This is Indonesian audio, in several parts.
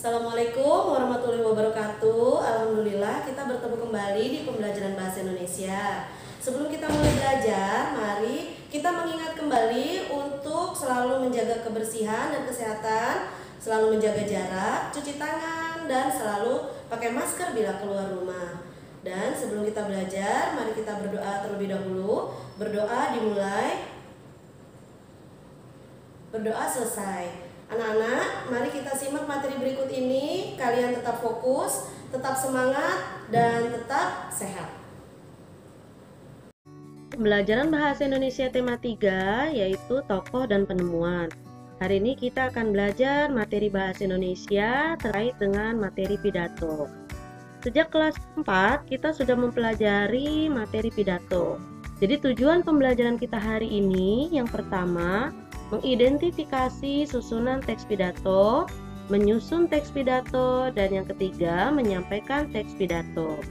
Assalamualaikum warahmatullahi wabarakatuh. Alhamdulillah kita bertemu kembali di pembelajaran bahasa Indonesia. Sebelum kita mulai belajar, mari kita mengingat kembali untuk selalu menjaga kebersihan dan kesehatan, selalu menjaga jarak, cuci tangan, dan selalu pakai masker bila keluar rumah. Dan sebelum kita belajar, mari kita berdoa terlebih dahulu. Berdoa dimulai, berdoa selesai. Anak-anak, mari kita simak materi berikut ini. Kalian tetap fokus, tetap semangat, dan tetap sehat. Pembelajaran Bahasa Indonesia tema 3 yaitu tokoh dan penemuan. Hari ini kita akan belajar materi Bahasa Indonesia terkait dengan materi pidato. Sejak kelas 4 kita sudah mempelajari materi pidato. Jadi tujuan pembelajaran kita hari ini yang pertama, mengidentifikasi susunan teks pidato, menyusun teks pidato, dan yang ketiga, menyampaikan teks pidato.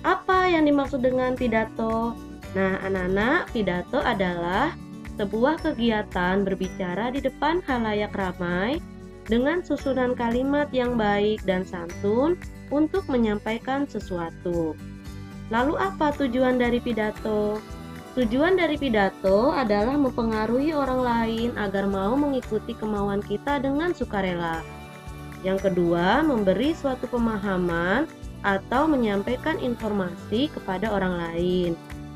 Apa yang dimaksud dengan pidato? Nah, anak-anak, pidato adalah sebuah kegiatan berbicara di depan khalayak ramai dengan susunan kalimat yang baik dan santun untuk menyampaikan sesuatu. Lalu apa tujuan dari pidato? Tujuan dari pidato adalah mempengaruhi orang lain agar mau mengikuti kemauan kita dengan sukarela. Yang kedua, memberi suatu pemahaman atau menyampaikan informasi kepada orang lain.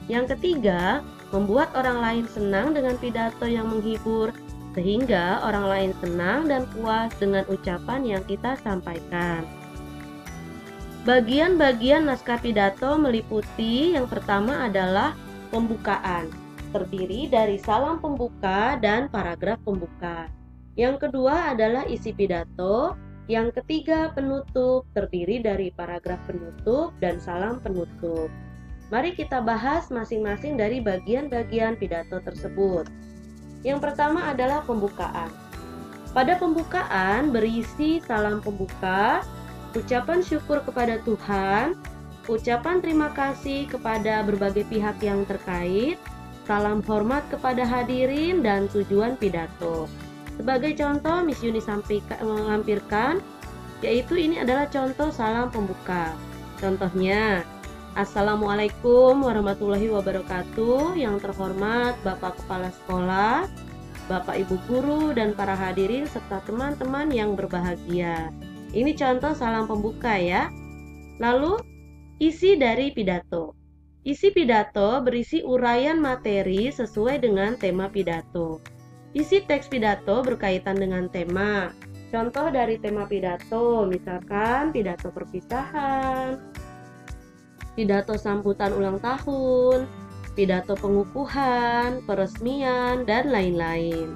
Yang ketiga, membuat orang lain senang dengan pidato yang menghibur, sehingga orang lain senang dan puas dengan ucapan yang kita sampaikan. Bagian-bagian naskah pidato meliputi yang pertama adalah pembukaan, terdiri dari salam pembuka dan paragraf pembuka. Yang kedua adalah isi pidato. Yang ketiga penutup, terdiri dari paragraf penutup dan salam penutup. Mari kita bahas masing-masing dari bagian-bagian pidato tersebut. Yang pertama adalah pembukaan. Pada pembukaan berisi salam pembuka, ucapan syukur kepada Tuhan, ucapan terima kasih kepada berbagai pihak yang terkait, salam hormat kepada hadirin, dan tujuan pidato. Sebagai contoh, Miss Yuni melampirkan, yaitu ini adalah contoh salam pembuka. Contohnya, Assalamualaikum warahmatullahi wabarakatuh. Yang terhormat Bapak Kepala Sekolah, Bapak Ibu Guru, dan para hadirin serta teman-teman yang berbahagia. Ini contoh salam pembuka ya. Lalu, isi dari pidato. Isi pidato berisi uraian materi sesuai dengan tema pidato. Isi teks pidato berkaitan dengan tema. Contoh dari tema pidato, misalkan pidato perpisahan, pidato sambutan ulang tahun, pidato pengukuhan, peresmian, dan lain-lain.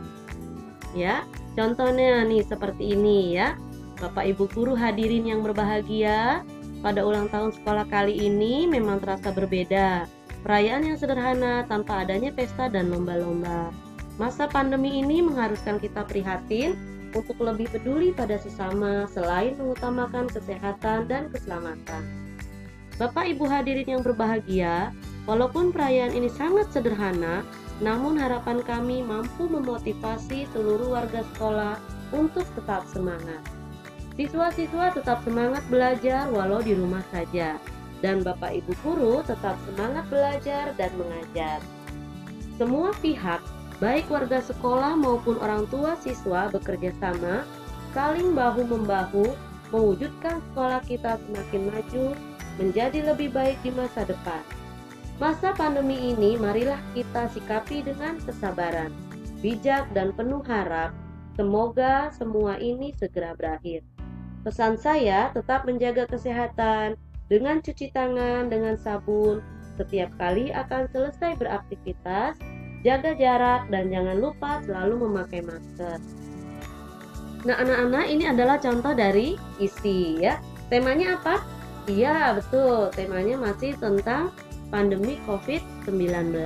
Ya, contohnya nih seperti ini ya. Bapak Ibu Guru hadirin yang berbahagia, pada ulang tahun sekolah kali ini memang terasa berbeda. Perayaan yang sederhana tanpa adanya pesta dan lomba-lomba. Masa pandemi ini mengharuskan kita prihatin untuk lebih peduli pada sesama selain mengutamakan kesehatan dan keselamatan. Bapak Ibu hadirin yang berbahagia, walaupun perayaan ini sangat sederhana, namun harapan kami mampu memotivasi seluruh warga sekolah untuk tetap semangat. Siswa-siswa tetap semangat belajar walau di rumah saja, dan Bapak Ibu Guru tetap semangat belajar dan mengajar. Semua pihak, baik warga sekolah maupun orang tua siswa bekerja sama, saling bahu-membahu, mewujudkan sekolah kita semakin maju, menjadi lebih baik di masa depan. Masa pandemi ini marilah kita sikapi dengan kesabaran, bijak dan penuh harap. Semoga semua ini segera berakhir. Pesan saya tetap menjaga kesehatan dengan cuci tangan dengan sabun setiap kali akan selesai beraktivitas, jaga jarak, dan jangan lupa selalu memakai masker. Nah anak-anak, ini adalah contoh dari isi ya. Temanya apa? Iya betul, temanya masih tentang pandemi COVID-19.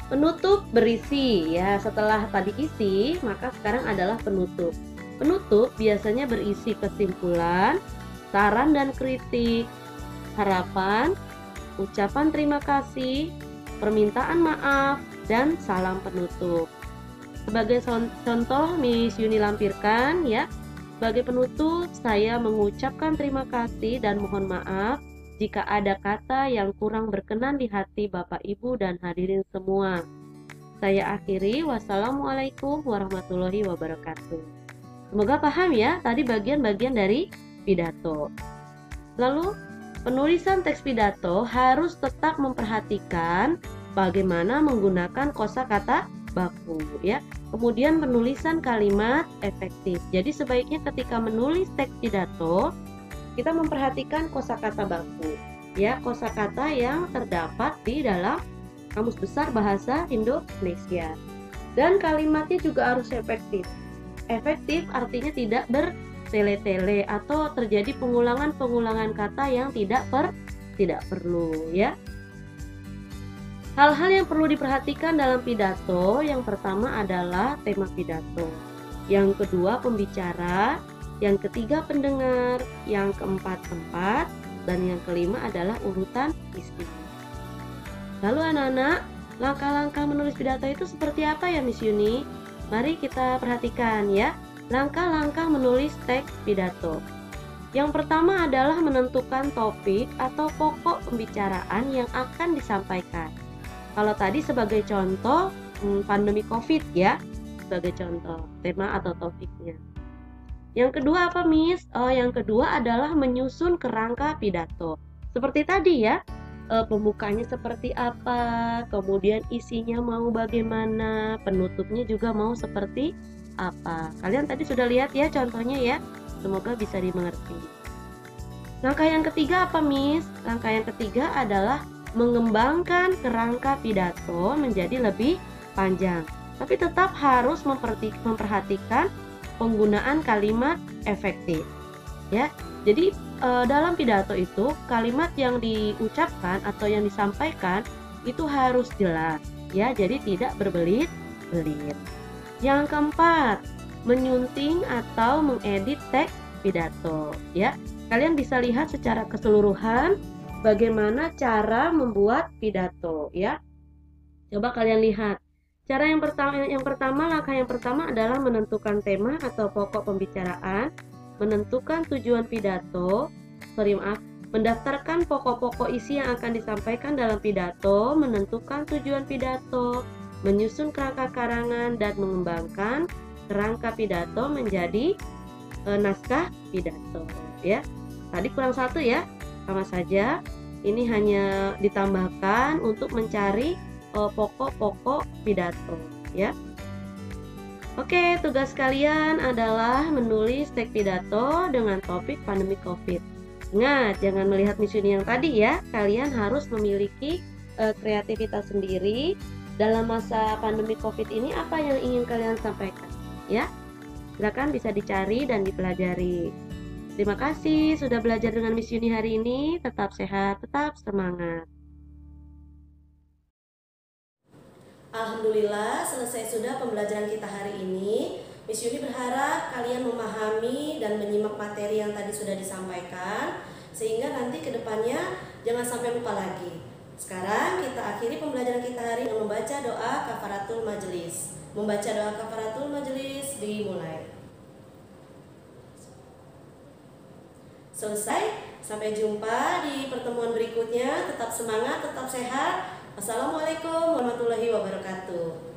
Penutup berisi ya, setelah tadi isi maka sekarang adalah penutup. Penutup biasanya berisi kesimpulan, saran dan kritik, harapan, ucapan terima kasih, permintaan maaf, dan salam penutup. Sebagai contoh Miss Yuni lampirkan ya, Sebagai penutup, saya mengucapkan terima kasih dan mohon maaf jika ada kata yang kurang berkenan di hati Bapak, Ibu, dan hadirin semua. Saya akhiri, wassalamualaikum warahmatullahi wabarakatuh. Semoga paham ya tadi bagian-bagian dari pidato. Lalu, penulisan teks pidato harus tetap memperhatikan bagaimana menggunakan kosakata baku ya. Kemudian penulisan kalimat efektif. Jadi sebaiknya ketika menulis teks pidato kita memperhatikan kosakata baku ya, kosakata yang terdapat di dalam Kamus Besar Bahasa Indonesia. Dan kalimatnya juga harus efektif. Efektif artinya tidak bertele-tele atau terjadi pengulangan-pengulangan kata yang tidak perlu ya. Hal-hal yang perlu diperhatikan dalam pidato, yang pertama adalah tema pidato, yang kedua pembicara, yang ketiga pendengar, yang keempat tempat, dan yang kelima adalah urutan isi. Lalu anak-anak, langkah-langkah menulis pidato itu seperti apa ya Miss Yuni? Mari kita perhatikan ya, langkah-langkah menulis teks pidato. Yang pertama adalah menentukan topik atau pokok pembicaraan yang akan disampaikan. Kalau tadi sebagai contoh pandemi COVID ya, sebagai contoh tema atau topiknya. Yang kedua apa Miss? Yang kedua adalah menyusun kerangka pidato. Seperti tadi ya, pembukanya seperti apa, kemudian isinya mau bagaimana, penutupnya juga mau seperti apa. Kalian tadi sudah lihat ya contohnya ya, semoga bisa dimengerti. Langkah yang ketiga apa Miss? Langkah yang ketiga adalah mengembangkan kerangka pidato menjadi lebih panjang, tapi tetap harus memperhatikan penggunaan kalimat efektif ya. Jadi dalam pidato itu kalimat yang diucapkan atau yang disampaikan itu harus jelas ya, jadi tidak berbelit-belit. Yang keempat, menyunting atau mengedit teks pidato ya. Kalian bisa lihat secara keseluruhan bagaimana cara membuat pidato ya. Coba kalian lihat. Cara yang pertama, langkah yang pertama adalah menentukan tema atau pokok pembicaraan, menentukan tujuan pidato, mendaftarkan pokok-pokok isi yang akan disampaikan dalam pidato, menentukan tujuan pidato, menyusun kerangka karangan dan mengembangkan kerangka pidato menjadi naskah pidato ya. Tadi kurang satu ya. Sama saja, ini hanya ditambahkan untuk mencari pokok-pokok pidato ya. Oke, tugas kalian adalah menulis teks pidato dengan topik pandemi COVID. Ingat, jangan melihat Miss Yuni yang tadi ya. Kalian harus memiliki kreativitas sendiri dalam masa pandemi COVID ini. Apa yang ingin kalian sampaikan ya? Silakan bisa dicari dan dipelajari. Terima kasih sudah belajar dengan Miss Yuni hari ini. Tetap sehat, tetap semangat. Alhamdulillah, selesai sudah pembelajaran kita hari ini. Miss Yuni berharap kalian memahami dan menyimak materi yang tadi sudah disampaikan, sehingga nanti ke depannya jangan sampai lupa lagi. Sekarang kita akhiri pembelajaran kita hari dengan membaca doa kafaratul majelis. Membaca doa kafaratul majelis dimulai. Selesai, sampai jumpa di pertemuan berikutnya. Tetap semangat, tetap sehat. Wassalamualaikum warahmatullahi wabarakatuh.